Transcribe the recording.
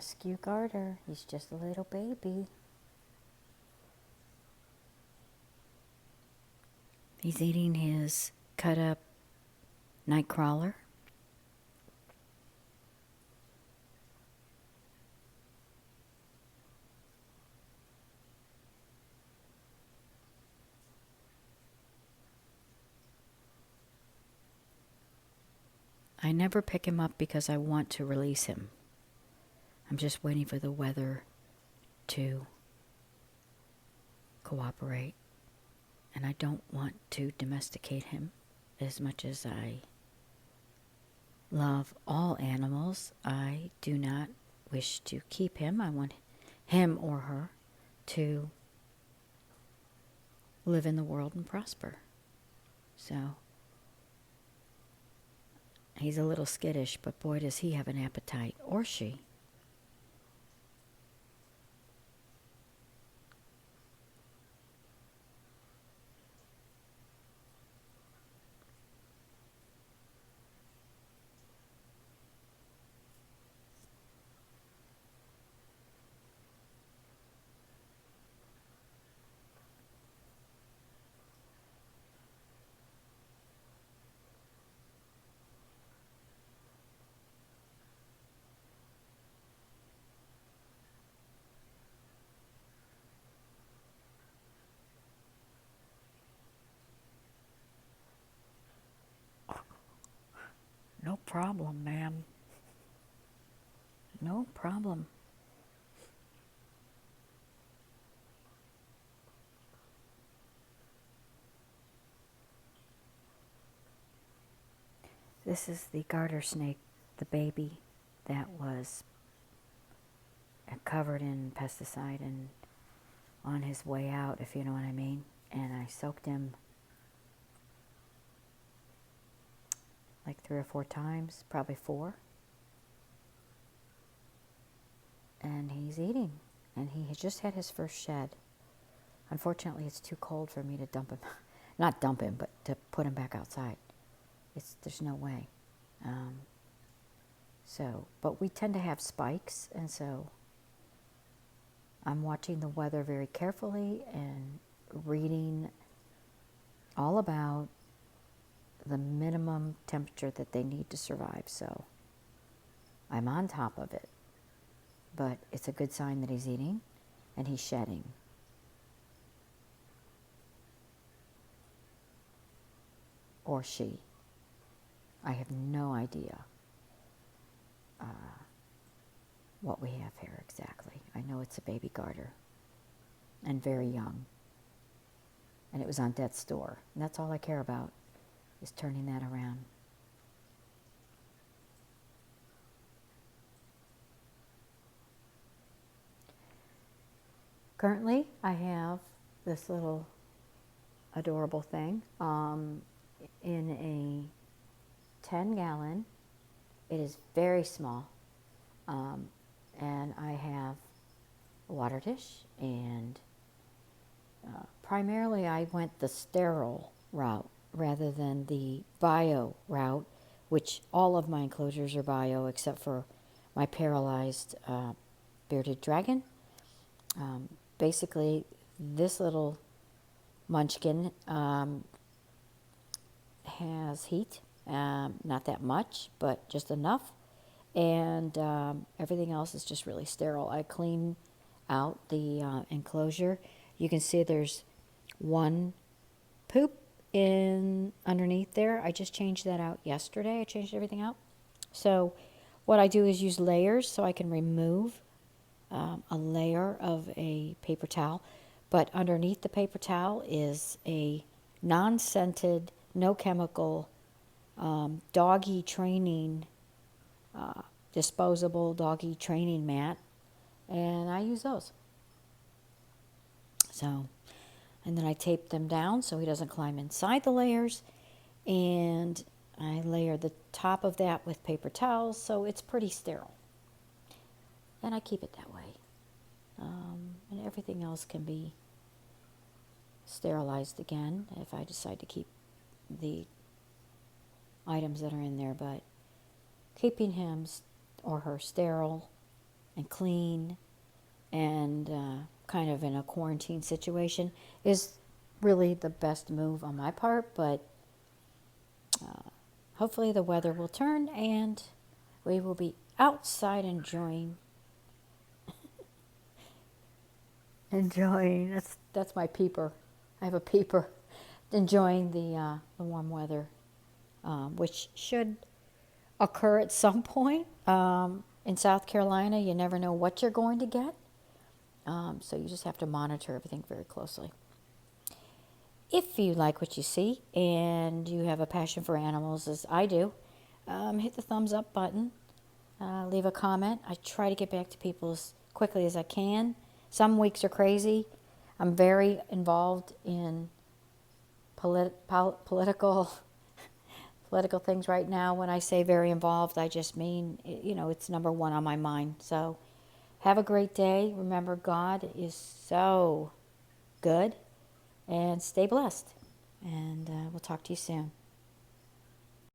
rescue garter. He's just a little baby. He's eating his cut up night crawler. I never pick him up because I want to release him. I'm just waiting for the weather to cooperate. And I don't want to domesticate him as much as I love all animals. I do not wish to keep him. I want him or her to live in the world and prosper. So he's a little skittish, but boy, does he have an appetite, or she. No problem, ma'am. No problem. This is the garter snake, the baby that was covered in pesticide and on his way out, if you know what I mean. And I soaked him like 3 or 4 times, probably 4. And he's eating. And he had just had his first shed. Unfortunately, it's too cold for me to dump him. Not dump him, but to put him back outside. There's no way. But we tend to have spikes, and so I'm watching the weather very carefully and reading all about the minimum temperature that they need to survive. So I'm on top of it. But it's a good sign that he's eating and he's shedding. Or she. I have no idea what we have here exactly. I know it's a baby garter and very young. And it was on death's door. And that's all I care about, is turning that around. Currently, I have this little adorable thing in a 10-gallon. It is very small. And I have a water dish, and primarily I went the sterile route rather than the bio route, which all of my enclosures are bio except for my paralyzed bearded dragon. Basically, this little munchkin has heat, not that much, but just enough. And everything else is just really sterile. I clean out the enclosure. You can see there's one poop in underneath there. I just changed that out yesterday. I changed everything out. So what I do is use layers so I can remove a layer of a paper towel. But underneath the paper towel is a non-scented, no chemical doggy training disposable doggy training mat, and I use those. So, and then I tape them down so he doesn't climb inside the layers, and I layer the top of that with paper towels, so it's pretty sterile. And I keep it that way. And everything else can be sterilized again if I decide to keep the items that are in there, but keeping him or her sterile and clean and kind of in a quarantine situation is really the best move on my part, but hopefully the weather will turn and we will be outside enjoying. That's my peeper. I have a peeper. Enjoying the warm weather, which should occur at some point. In South Carolina, you never know what you're going to get. So you just have to monitor everything very closely. If you like what you see and you have a passion for animals, as I do, hit the thumbs up button. Leave a comment. I try to get back to people as quickly as I can. Some weeks are crazy. I'm very involved in political things right now. When I say very involved, I just mean, it's number one on my mind. So have a great day. Remember, God is so good, and stay blessed. And we'll talk to you soon.